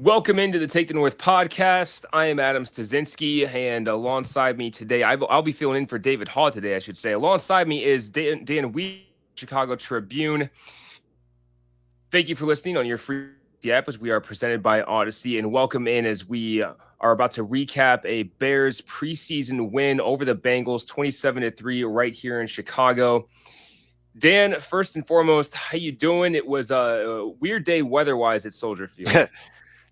Welcome into the Take the North podcast. I am Adam Studzinski, and alongside me today, I'll be filling in for David Haugh today, I should say. Alongside me is Dan Wiederer, Chicago Tribune. Thank you for listening on your free app as we are presented by Odyssey, and welcome in as we are about to recap a Bears preseason win over the Bengals, 27-3, right here in Chicago. Dan, first and foremost, how you doing? It was a weird day weather-wise at Soldier Field.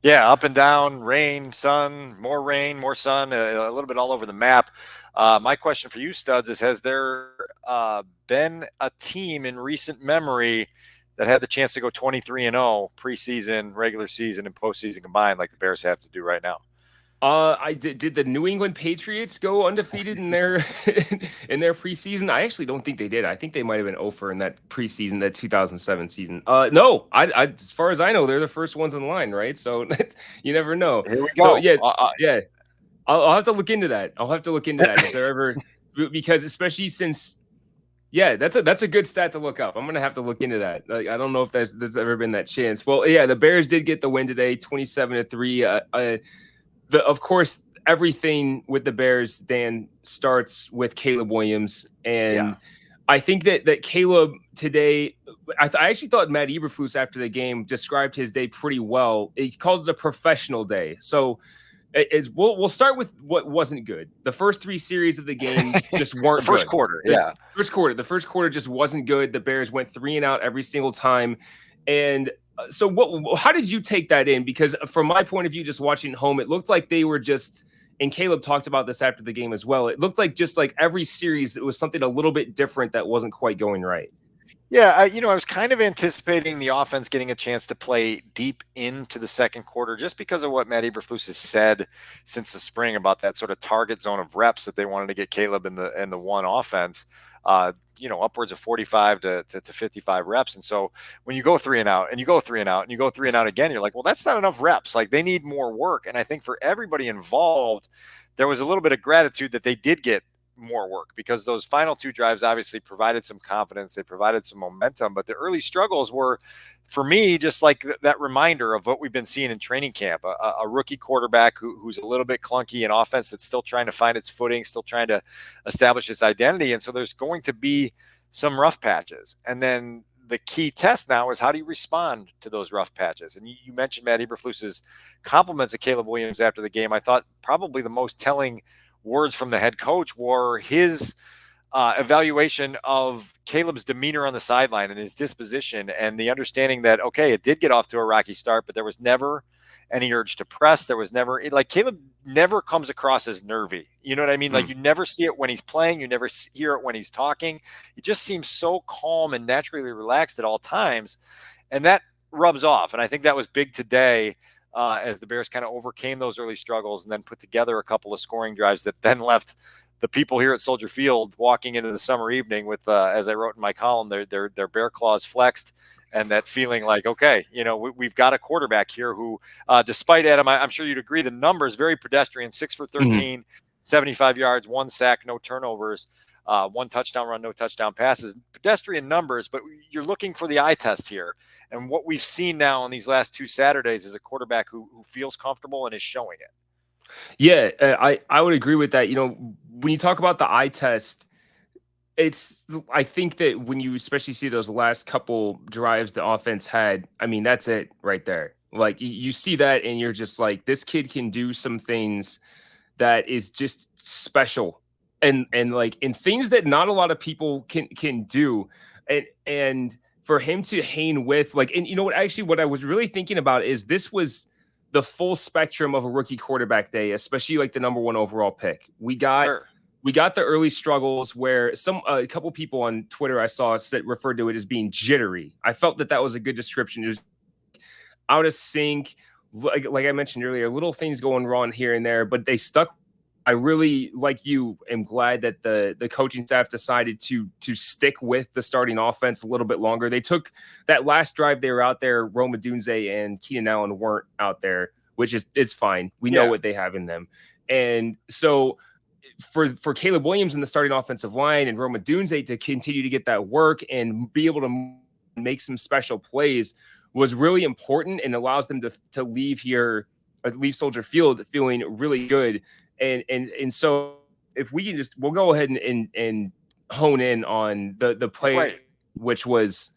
Yeah, up and down, rain, sun, more sun, a little bit all over the map. My question for you, Studs, is has there been a team in recent memory that had the chance to go 23-0 preseason, regular season, and postseason combined like the Bears have to do right now? I did the New England Patriots go undefeated in their preseason? I actually don't think they did. I think they might have been 0 in that preseason, that 2007 season. No, I as far as I know, they're the first ones in line, right? So you never know. Here we go. So yeah. I'll have to look into that. If they're ever, because especially since, that's a good stat to look up. I'm gonna have to look into that. Like, I don't know if there's ever been that chance. Well, yeah, the Bears did get the win today, 27-3. Of course, everything with the Bears, Dan, starts with Caleb Williams. And I think that Caleb today, I actually thought Matt Eberflus after the game described his day pretty well. He called it a professional day. So we'll start with what wasn't good. The first three series of the game just weren't the first good. Quarter, The first quarter just wasn't good. The Bears went 3 and out every single time. And so how did you take that in? Because from my point of view, just watching home, it looked like they were just, and Caleb talked about this after the game as well, it looked like just like every series, it was something a little bit different that wasn't quite going right. Yeah, I was kind of anticipating the offense getting a chance to play deep into the second quarter just because of what Matt Eberflus has said since the spring about that sort of target zone of reps that they wanted to get Caleb in the one offense. Upwards of 45 to 55 reps. And so when you go 3 and out and you go 3 and out and you go 3 and out again, you're like, well, that's not enough reps. Like, they need more work. And I think for everybody involved, there was a little bit of gratitude that they did get more work, because those final 2 drives obviously provided some confidence. They provided some momentum, but the early struggles were, for me, just like that reminder of what we've been seeing in training camp, a rookie quarterback who's a little bit clunky, an offense that's still trying to find its footing, still trying to establish its identity. And so there's going to be some rough patches. And then the key test now is, how do you respond to those rough patches? And you mentioned Matt Eberflus's compliments of Caleb Williams after the game. I thought probably the most telling words from the head coach were his evaluation of Caleb's demeanor on the sideline and his disposition, and the understanding that, okay, it did get off to a rocky start, but there was never any urge to press. There was never, like, Caleb never comes across as nervy. You know what I mean? Like, you never see it when he's playing. You never hear it when he's talking. He just seems so calm and naturally relaxed at all times. And that rubs off. And I think that was big today, as the Bears kind of overcame those early struggles and then put together a couple of scoring drives that then left the people here at Soldier Field walking into the summer evening with, as I wrote in my column, their bear claws flexed, and that feeling like, okay, we've got a quarterback here who, despite, Adam, I'm sure you'd agree, the numbers very pedestrian: 6 for 13, 75 yards, 1 sack, no turnovers, 1 touchdown run, no touchdown passes. Pedestrian numbers, but you're looking for the eye test here. And what we've seen now on these last 2 Saturdays is a quarterback who feels comfortable and is showing it. Yeah, I would agree with that. When you talk about the eye test, I think that when you especially see those last couple drives the offense had, I mean, that's it right there. Like, you see that and you're just like, this kid can do some things that is just special. And like, in things that not a lot of people can do. And for him to hang with, like, and you know what, actually what I was really thinking about is this was the full spectrum of a rookie quarterback day, especially like the number 1 overall pick. We got the early struggles where a couple people on Twitter I saw referred to it as being jittery. I felt that was a good description. It was out of sync, like I mentioned earlier, little things going wrong here and there, but they stuck. I really, like you, am glad that the coaching staff decided to stick with the starting offense a little bit longer. They took that last drive, they were out there, Rome Odunze and Keenan Allen weren't out there, which is, it's fine. We know what they have in them. And so for Caleb Williams in the starting offensive line and Rome Odunze to continue to get that work and be able to make some special plays was really important and allows them to leave Soldier Field feeling really good. And so if we can we'll go ahead and hone in on the play, Right. which was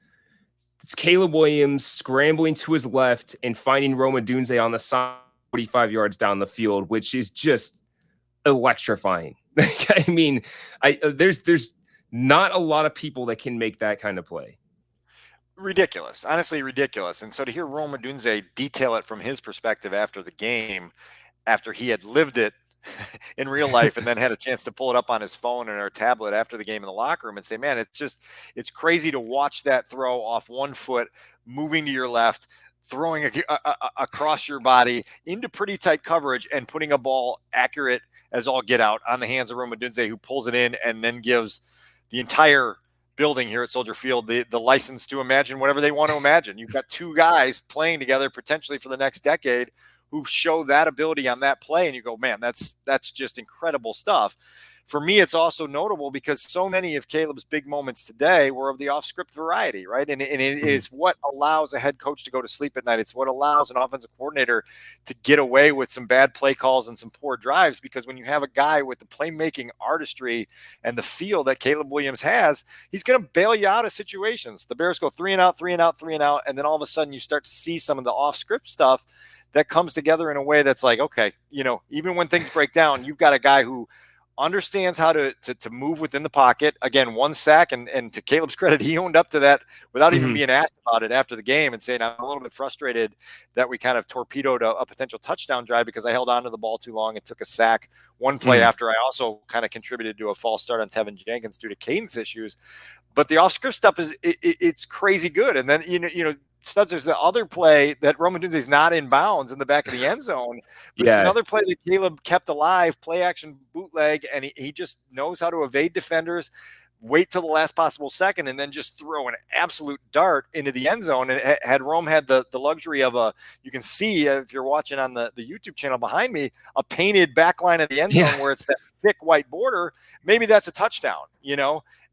it's Caleb Williams scrambling to his left and finding Roma Dunze on the side 45 yards down the field, which is just electrifying. I mean, there's not a lot of people that can make that kind of play. Ridiculous, honestly ridiculous. And so to hear Roma Dunze detail it from his perspective after the game, after he had lived it in real life and then had a chance to pull it up on his phone and or tablet after the game in the locker room and say, man, it's crazy to watch that throw off one foot, moving to your left, throwing across your body into pretty tight coverage and putting a ball accurate as all get out on the hands of Roma Dunze, who pulls it in and then gives the entire building here at Soldier Field the license to imagine whatever they want to imagine. You've got two guys playing together potentially for the next decade who show that ability on that play, and you go, man, that's just incredible stuff. For me, it's also notable because so many of Caleb's big moments today were of the off-script variety, right? And it is what allows a head coach to go to sleep at night. It's what allows an offensive coordinator to get away with some bad play calls and some poor drives, because when you have a guy with the playmaking artistry and the feel that Caleb Williams has, he's going to bail you out of situations. The Bears go 3 and out, 3 and out, 3 and out, and then all of a sudden you start to see some of the off-script stuff that comes together in a way that's like, okay, even when things break down, you've got a guy who understands how to move within the pocket. Again, one sack, and to Caleb's credit, he owned up to that without even being asked about it after the game and saying, I'm a little bit frustrated that we kind of torpedoed a potential touchdown drive because I held on to the ball too long and took a sack one play after I also kind of contributed to a false start on Tevin Jenkins due to cadence issues. But the off-script stuff it's crazy good. And then, Studs, there's the other play that Roma Dunze is not in bounds in the back of the end zone. But it's another play that Caleb kept alive, play action bootleg, and he just knows how to evade defenders, wait till the last possible second, and then just throw an absolute dart into the end zone. And had Rome had the luxury of you can see if you're watching on the YouTube channel behind me, a painted back line of the end zone where it's that thick white border, maybe that's a touchdown,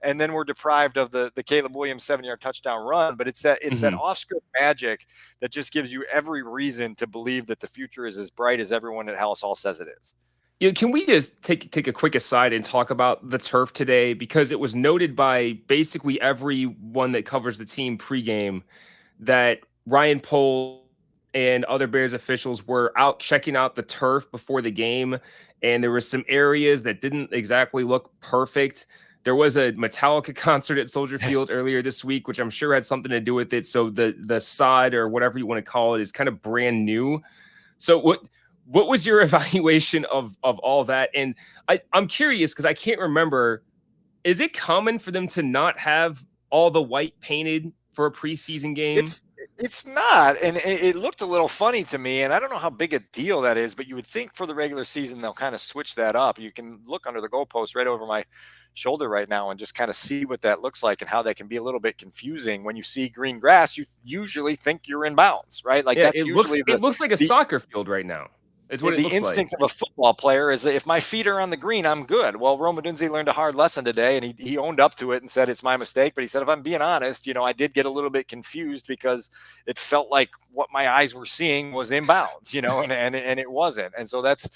and then we're deprived of the Caleb Williams 7-yard touchdown run. But it's that off-script magic that just gives you every reason to believe that the future is as bright as everyone at Haugh Hall says it is. Can we just take a quick aside and talk about the turf today? Because it was noted by basically everyone that covers the team pregame that Ryan Pohl and other Bears officials were out checking out the turf before the game, and there were some areas that didn't exactly look perfect. There was a Metallica concert at Soldier Field earlier this week, which I'm sure had something to do with it. So the sod, or whatever you want to call it, is kind of brand new. So what was your evaluation of all that? And I'm curious because I can't remember. Is it common for them to not have all the white painted for a preseason game? It's not, and it looked a little funny to me, and I don't know how big a deal that is, but you would think for the regular season they'll kind of switch that up. You can look under the goalpost right over my shoulder right now and just kind of see what that looks like and how that can be a little bit confusing. When you see green grass, you usually think you're in bounds, right? Like that's usually it looks like a soccer field right now. Is what the instinct of a football player is that if my feet are on the green, I'm good. Well, Roma Dunze learned a hard lesson today, and he owned up to it and said it's my mistake. But he said, if I'm being honest, I did get a little bit confused because it felt like what my eyes were seeing was inbounds, and it wasn't. And so that's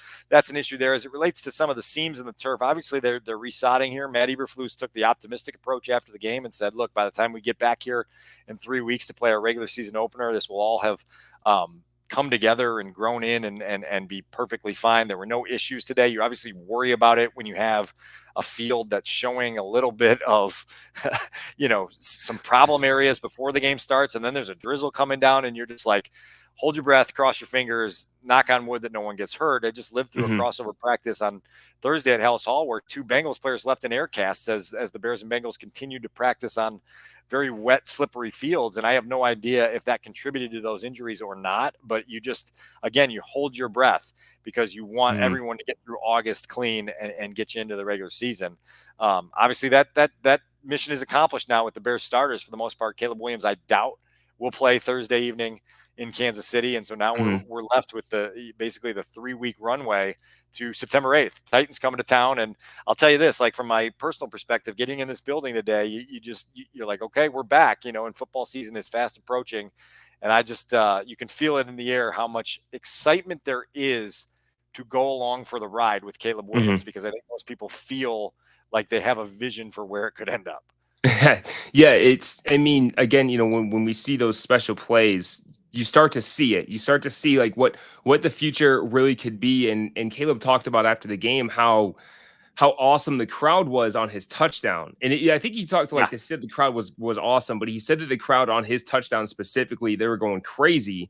an issue there as it relates to some of the seams in the turf. Obviously, they're resodding here. Matt Eberflus took the optimistic approach after the game and said, look, by the time we get back here in 3 weeks to play our regular season opener, this will all have come together and grown in and be perfectly fine. There were no issues today. You obviously worry about it when you have a field that's showing a little bit of, some problem areas before the game starts. And then there's a drizzle coming down and you're just like, hold your breath, cross your fingers, knock on wood that no one gets hurt. I just lived through a crossover practice on Thursday at Haugh Hall where 2 Bengals players left in air casts as the Bears and Bengals continued to practice on very wet, slippery fields. And I have no idea if that contributed to those injuries or not, but you just, again, you hold your breath because you want everyone to get through August clean and get you into the regular season. Obviously that mission is accomplished now with the Bears starters for the most part. Caleb Williams, I doubt, will play Thursday evening in Kansas City. And so now we're left with basically the 3-week runway to September 8th. Titans coming to town. And I'll tell you this, like from my personal perspective, getting in this building today, you're like, okay, we're back, and football season is fast approaching. And I just you can feel it in the air how much excitement there is to go along for the ride with Caleb Williams, Mhm. because I think most people feel like they have a vision for where it could end up. Yeah, I mean, again, when we see those special plays, you start to see it. You start to see like what the future really could be. And Caleb talked about after the game how awesome the crowd was on his touchdown. And I think he talked to Yeah. like they said the crowd was awesome, but he said that the crowd on his touchdown specifically, they were going crazy.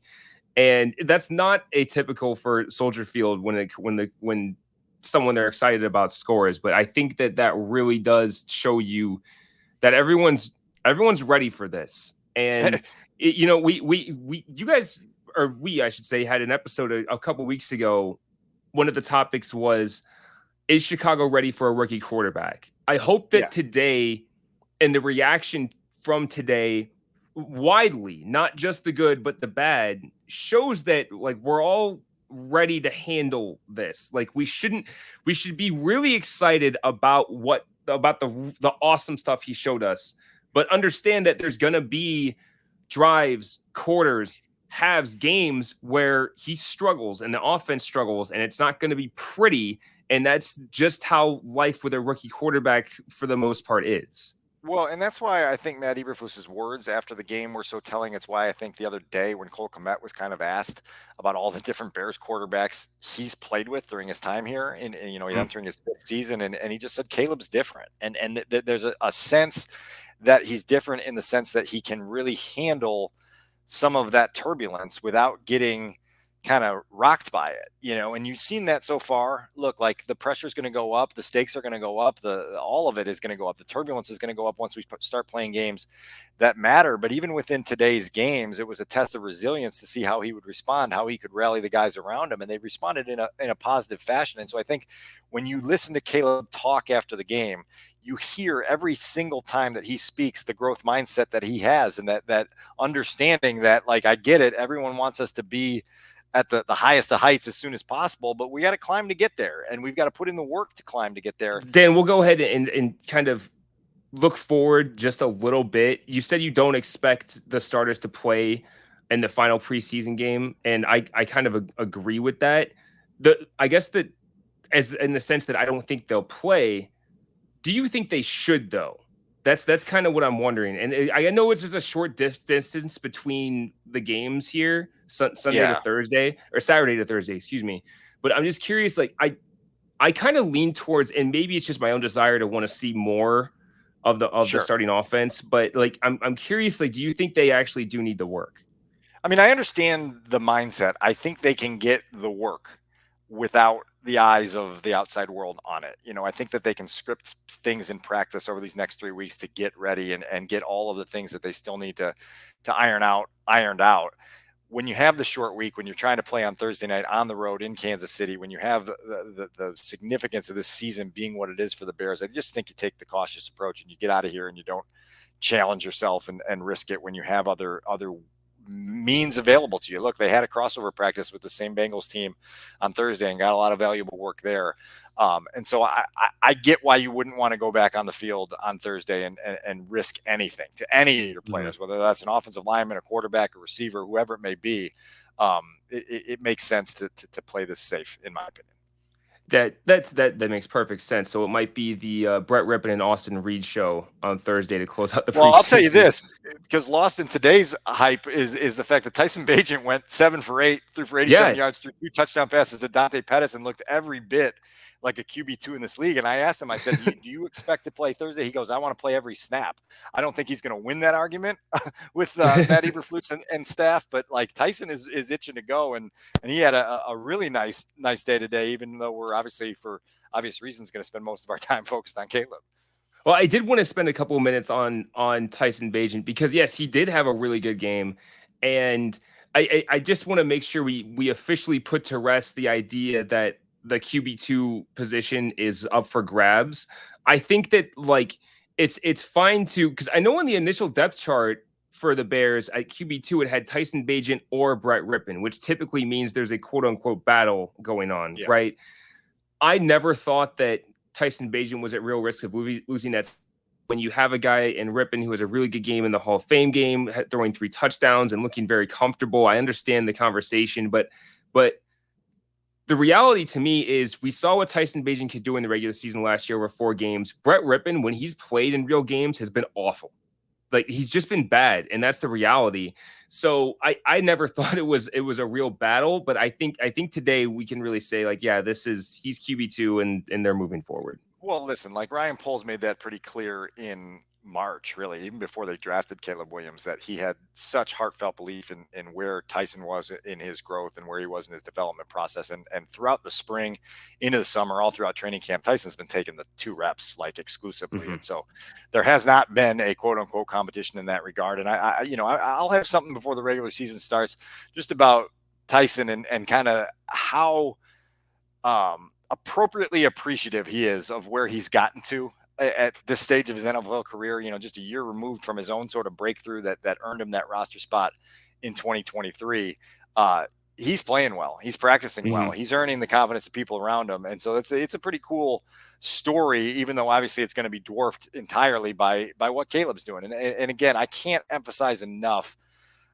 And that's not atypical for Soldier Field when someone they're excited about scores. But I think that really does show you that everyone's ready for this. And we you guys, or we I should say, had an episode a couple weeks ago. One of the topics was, is Chicago ready for a rookie quarterback? I hope that Yeah. today, and the reaction from today widely, not just the good but the bad, shows that like we're all ready to handle this. Like we should be really excited about the awesome stuff he showed us, but understand that there's going to be drives, quarters, halves, games where he struggles and the offense struggles, and it's not going to be pretty. And that's just how life with a rookie quarterback for the most part is. Well, and that's why I think Matt Eberflus's words after the game were so telling. It's why I think the other day when Cole Kmet was kind of asked about all the different Bears quarterbacks he's played with during his time here, and he's entering his fifth season, and he just said Caleb's different, and there's a sense that he's different in the sense that he can really handle some of that turbulence without getting kind of rocked by it, and you've seen that so far. Look, like the pressure is going to go up, the stakes are going to go up, all of it is going to go up, the turbulence is going to go up once we start playing games that matter. But even within today's games, it was a test of resilience to see how he would respond, how he could rally the guys around him, and they responded in a positive fashion. And so I think when you listen to Caleb talk after the game, you hear every single time that he speaks the growth mindset that he has, and that understanding that, like, I get it, everyone wants us to be at the highest of heights as soon as possible, but we got to climb to get there, and we've got to put in the work to climb to get there. Dan, we'll go ahead and kind of look forward just a little bit. You said you don't expect the starters to play in the final preseason game, and I kind of agree with that. I guess that, as in the sense that I don't think they'll play. Do you think they should, though? That's kind of what I'm wondering. And I know it's just a short distance between the games here, Sunday to Thursday, or Saturday to Thursday, excuse me. But I'm just curious. Like I kind of lean towards, and maybe it's just my own desire to want to see more of the starting offense. But like I'm curious. Like, do you think they actually do need the work? I mean, I understand the mindset. I think they can get the work without the eyes of the outside world on it. I think that they can script things in practice over these next 3 weeks to get ready and get all of the things that they still need to ironed out. When you have the short week, when you're trying to play on Thursday night on the road in Kansas City, when you have the significance of this season being what it is for the Bears, I just think you take the cautious approach and you get out of here and you don't challenge yourself and risk it when you have other means available to you. Look, they had a crossover practice with the same Bengals team on Thursday and got a lot of valuable work there. And so I get why you wouldn't want to go back on the field on Thursday and risk anything to any of your players, whether that's an offensive lineman, a quarterback, a receiver, whoever it may be. It makes sense to play this safe, in my opinion. That makes perfect sense. So it might be the Brett Rippon and Austin Reed show on Thursday to close out the preseason. Well, I'll tell you this, because lost in today's hype is the fact that Tyson Bagent went 7 for 8, threw for 87 yards, threw 2 touchdown passes to Dante Pettis, and looked every bit like a QB2 in this league. And I asked him, I said, do you expect to play Thursday? He goes, I want to play every snap. I don't think he's going to win that argument with Matt Eberflus and staff, but like Tyson is itching to go. And he had a really nice day today, even though we're obviously, for obvious reasons, going to spend most of our time focused on Caleb. Well, I did want to spend a couple of minutes on Tyson Bagent because, yes, he did have a really good game. And I just want to make sure we officially put to rest the idea that the QB2 position is up for grabs. I think that like it's fine to, because I know on the initial depth chart for the Bears at QB2 it had Tyson Bagent or Brett Rippon, which typically means there's a quote unquote battle going on, right? I never thought that Tyson Bagent was at real risk of losing that when you have a guy in Rippon who has a really good game in the Hall of Fame game, throwing 3 touchdowns and looking very comfortable. I understand the conversation, but the reality to me is we saw what Tyson Bagent could do in the regular season last year over 4 games. Brett Rippon, when he's played in real games, has been awful. Like, he's just been bad, and that's the reality. So I never thought it was a real battle, but I think today we can really say, like, yeah, he's QB2 and they're moving forward. Well, listen, like Ryan Poles made that pretty clear in March, really, even before they drafted Caleb Williams, that he had such heartfelt belief in where Tyson was in his growth and where he was in his development process. And throughout the spring, into the summer, all throughout training camp, Tyson's been taking the 2 reps like exclusively. Mm-hmm. And so there has not been a quote unquote competition in that regard. And I'll have something before the regular season starts just about Tyson and kind of how appropriately appreciative he is of where he's gotten to at this stage of his NFL career, just a year removed from his own sort of breakthrough that earned him that roster spot in 2023. He's playing well. He's practicing well. He's earning the confidence of people around him. And so it's a pretty cool story, even though obviously it's going to be dwarfed entirely by what Caleb's doing. And again, I can't emphasize enough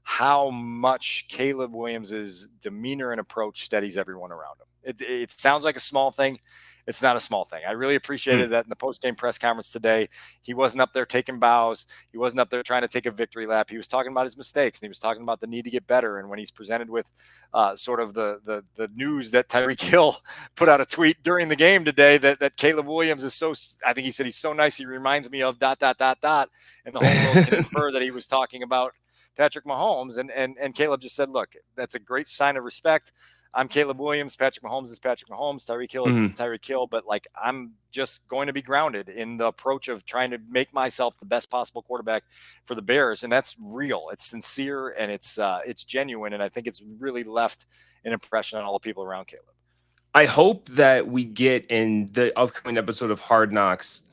how much Caleb Williams's demeanor and approach steadies everyone around him. It sounds like a small thing. It's not a small thing. I really appreciated that in the post-game press conference today. He wasn't up there taking bows. He wasn't up there trying to take a victory lap. He was talking about his mistakes, and he was talking about the need to get better. And when he's presented with sort of the news that Tyreek Hill put out a tweet during the game today that Caleb Williams is so, I think he said he's so nice, he reminds me of ... And the whole world can infer that he was talking about Patrick Mahomes. And Caleb just said, look, that's a great sign of respect. I'm Caleb Williams. Patrick Mahomes is Patrick Mahomes. Tyreek Hill is Tyreek Hill. But like, I'm just going to be grounded in the approach of trying to make myself the best possible quarterback for the Bears. And that's real. It's sincere and it's genuine. And I think it's really left an impression on all the people around Caleb. I hope that we get in the upcoming episode of Hard Knocks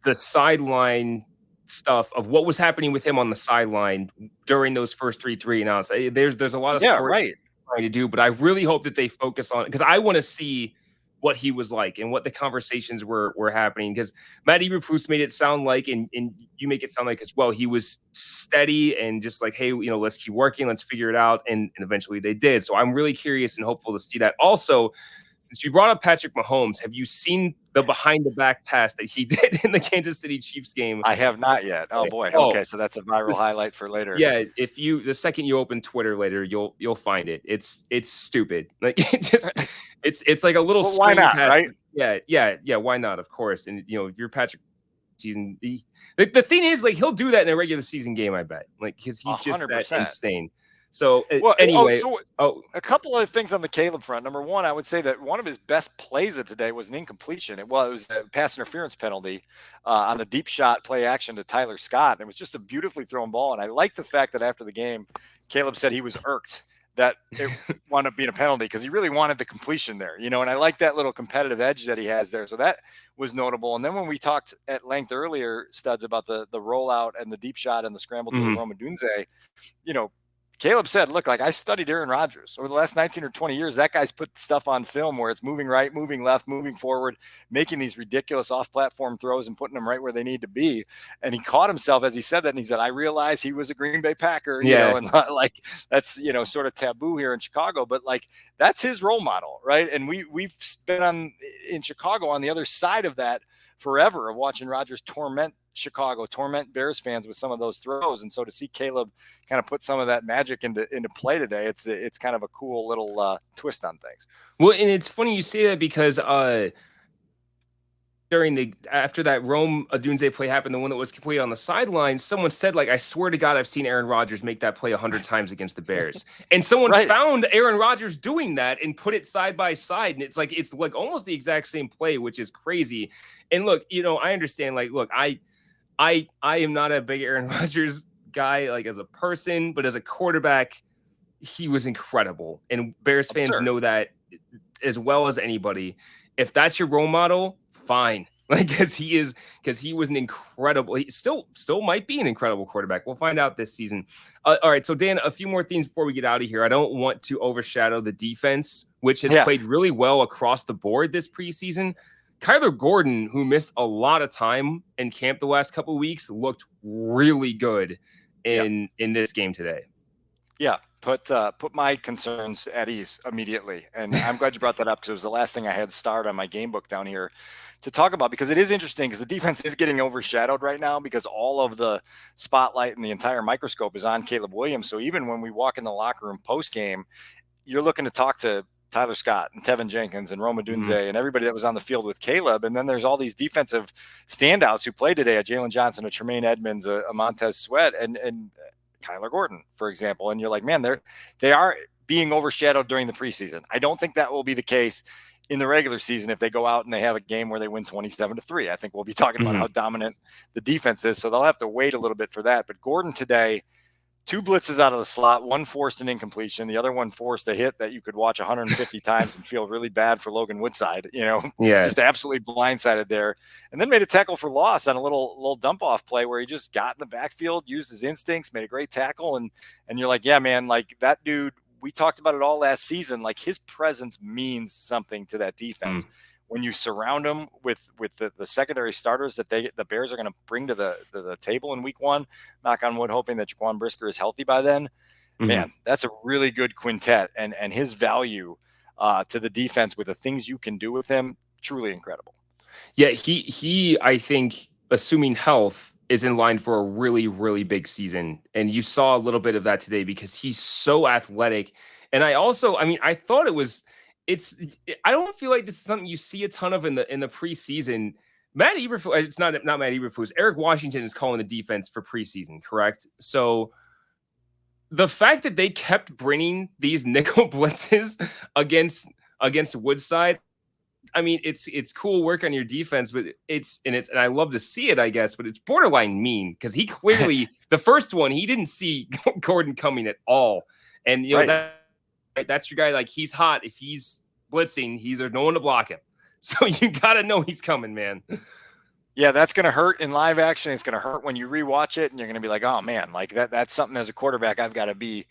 the sideline stuff of what was happening with him on the sideline during those first 3 and outs. There's a lot of right. Trying to do, but I really hope that they focus on it because I want to see what he was like and what the conversations were happening. Because Matt Eberflus made it sound like, and you make it sound like as well, he was steady and just like, hey, let's keep working, let's figure it out, and eventually they did. So I'm really curious and hopeful to see that. Also, since you brought up Patrick Mahomes, have you seen the behind-the-back pass that he did in the Kansas City Chiefs game? I have not yet. Oh boy. Okay, so that's a viral highlight for later. Yeah, the second you open Twitter later, you'll find it. It's stupid. Like it's like a little. Well, why not? Pass. Right? Yeah. Why not? Of course. And if you're Patrick season, the thing is, like, he'll do that in a regular season game. I bet, like, because he's just 100%. That insane. So anyway, a couple of things on the Caleb front. Number one, I would say that one of his best plays of today was an incompletion. It was a pass interference penalty on the deep shot play action to Tyler Scott. And it was just a beautifully thrown ball. And I like the fact that after the game, Caleb said he was irked that it wound up being a penalty because he really wanted the completion there, and I like that little competitive edge that he has there. So that was notable. And then when we talked at length earlier, Studs, about the rollout and the deep shot and the scramble to Rome Odunze, Caleb said, look, like, I studied Aaron Rodgers over the last 19 or 20 years. That guy's put stuff on film where it's moving right, moving left, moving forward, making these ridiculous off-platform throws and putting them right where they need to be. And he caught himself as he said that. And he said, I realized he was a Green Bay Packer, and like, that's, sort of taboo here in Chicago, but like, that's his role model. Right. And we've been in Chicago on the other side of that forever, of watching Rodgers torment Bears fans with some of those throws. And so to see Caleb kind of put some of that magic into play today, it's kind of a cool little twist on things. Well, and it's funny you say that because after that Rome Odunze play happened, the one that was completed on the sideline, someone said, like, I swear to God, I've seen Aaron Rodgers make that play 100 times against the Bears. And someone found Aaron Rodgers doing that and put it side by side. And it's like almost the exact same play, which is crazy. And look, I understand, like, look, I am not a big Aaron Rodgers guy, like, as a person, but as a quarterback, he was incredible. And Bears fans know that as well as anybody. If that's your role model, fine. Like, because he was an incredible, he still might be an incredible quarterback. We'll find out this season. All right. So Dan, a few more things before we get out of here. I don't want to overshadow the defense, which has played really well across the board this preseason. Kyler Gordon, who missed a lot of time in camp the last couple of weeks, looked really good in this game today. Yeah, put my concerns at ease immediately. And I'm glad you brought that up because it was the last thing I had starred on my game book down here to talk about, because it is interesting because the defense is getting overshadowed right now because all of the spotlight and the entire microscope is on Caleb Williams. So even when we walk in the locker room post game, you're looking to talk to Tyler Scott and Tevin Jenkins and Roma Dunze and everybody that was on the field with Caleb. And then there's all these defensive standouts who played today, a Jalen Johnson, a Tremaine Edmonds, a Montez Sweat, and Kyler Gordon, for example. And you're like, man, they are being overshadowed during the preseason. I don't think that will be the case in the regular season if they go out and they have a game where they win 27-3. I think we'll be talking about how dominant the defense is. So they'll have to wait a little bit for that. But Gordon today, 2 blitzes out of the slot, 1 forced an incompletion, the other one forced a hit that you could watch 150 times and feel really bad for Logan Woodside, just absolutely blindsided there. And then made a tackle for loss on a little dump off play where he just got in the backfield, used his instincts, made a great tackle. And you're like, yeah, man, like that dude, we talked about it all last season. Like his presence means something to that defense. When you surround them with the secondary starters that the Bears are going to bring to the table in week 1, knock on wood, hoping that Jaquan Brisker is healthy by then, man, that's a really good quintet. And his value to the defense with the things you can do with him, truly incredible. Yeah, he I think, assuming health, is in line for a really, really big season. And you saw a little bit of that today because he's so athletic. And I thought I don't feel like this is something you see a ton of in the preseason. Matt Eberflus, it's not Matt Eberflus. Eric Washington is calling the defense for preseason, correct? So the fact that they kept bringing these nickel blitzes against Woodside, I mean, it's cool work on your defense, but and I love to see it, I guess, but it's borderline mean because he clearly the first one he didn't see Gordon coming at all, and that's your guy. Like he's hot. If he's blitzing, there's no one to block him. So you got to know he's coming, man. Yeah, that's going to hurt in live action. It's going to hurt when you rewatch it, and you're going to be like, oh man, like that's something as a quarterback I've got to be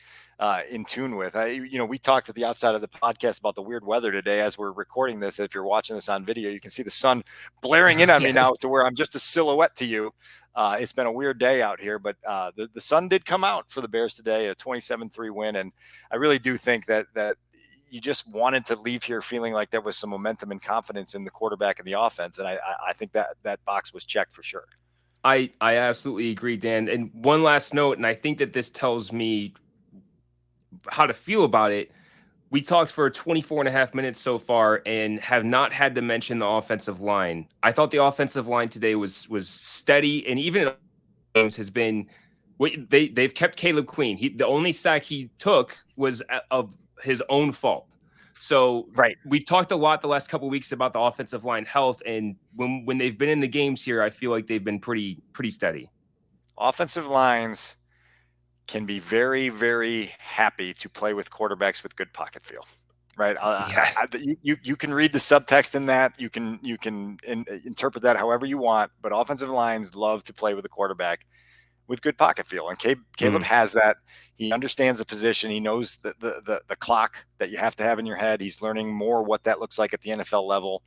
in tune with. We talked at the outside of the podcast about the weird weather today as we're recording this. If you're watching this on video, you can see the sun blaring in on me now to where I'm just a silhouette to you. It's been a weird day out here, but the sun did come out for the Bears today, a 27-3 win. And I really do think that you just wanted to leave here feeling like there was some momentum and confidence in the quarterback and the offense. And I think that box was checked for sure. I absolutely agree, Dan. And one last note, and I think that this tells me how to feel about it. We talked for 24 and a half minutes so far and have not had to mention the offensive line. I thought the offensive line today was steady, and even Holmes has been they've kept Caleb clean. The only sack he took was of his own fault. So we've talked a lot the last couple of weeks about the offensive line health, and when they've been in the games here, I feel like they've been pretty steady. Offensive lines can be very, very happy to play with quarterbacks with good pocket feel, right? You can read the subtext in that. You can interpret that however you want, but offensive lines love to play with a quarterback with good pocket feel. And Caleb has that. He understands the position. He knows the clock that you have to have in your head. He's learning more what that looks like at the NFL level.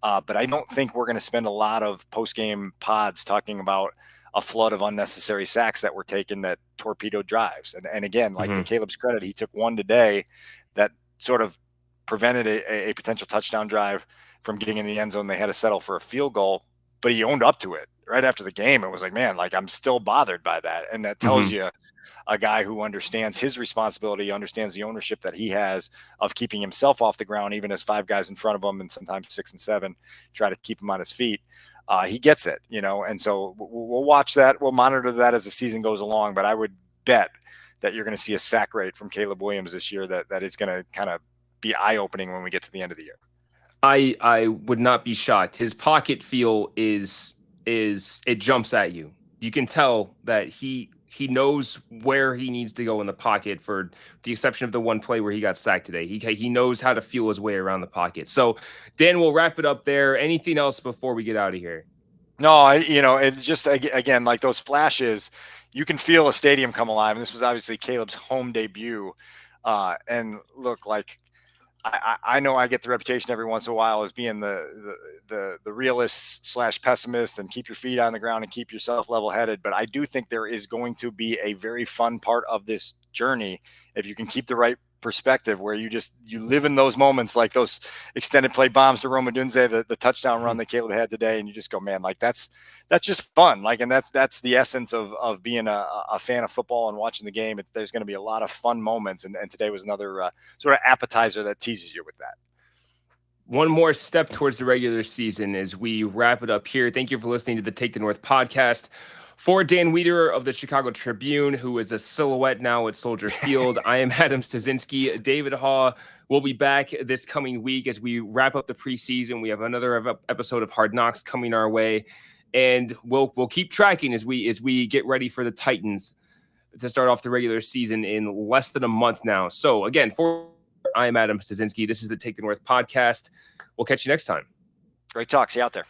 But I don't think we're going to spend a lot of post-game pods talking about a flood of unnecessary sacks that were taken that torpedoed drives. And again, to Caleb's credit, he took one today that sort of prevented a potential touchdown drive from getting in the end zone. They had to settle for a field goal, but he owned up to it right after the game. It was like, man, I'm still bothered by that. And that tells you a guy who understands his responsibility, understands the ownership that he has of keeping himself off the ground, even as 5 guys in front of him and sometimes 6 and 7 try to keep him on his feet. He gets it, and so we'll watch that. We'll monitor that as the season goes along, but I would bet that you're going to see a sack rate from Caleb Williams this year that is going to kind of be eye-opening when we get to the end of the year. I would not be shocked. His pocket feel is it jumps at you. You can tell that he knows where he needs to go in the pocket, for the exception of the one play where he got sacked today. He knows how to feel his way around the pocket. So, Dan, we'll wrap it up there. Anything else before we get out of here? No, it's just, again, like those flashes, you can feel a stadium come alive. And this was obviously Caleb's home debut. And look, I know I get the reputation every once in a while as being the realist / pessimist, and keep your feet on the ground and keep yourself level headed. But I do think there is going to be a very fun part of this journey if you can keep the right perspective, where you live in those moments, like those extended play bombs to Roma Dunze, the touchdown run that Caleb had today, and you just go, man, like that's just fun. Like, and that's the essence of being a fan of football and watching the game. There's going to be a lot of fun moments, and today was another sort of appetizer that teases you with that. One more step towards the regular season as we wrap it up here. Thank you for listening to the Take the North podcast. For Dan Wiederer of the Chicago Tribune, who is a silhouette now at Soldier Field, I am Adam Studzinski. David Haugh will be back this coming week as we wrap up the preseason. We have another episode of Hard Knocks coming our way, and we'll keep tracking as we get ready for the Titans to start off the regular season in less than a month now. So again, I am Adam Studzinski. This is the Take the North podcast. We'll catch you next time. Great talk. See you out there.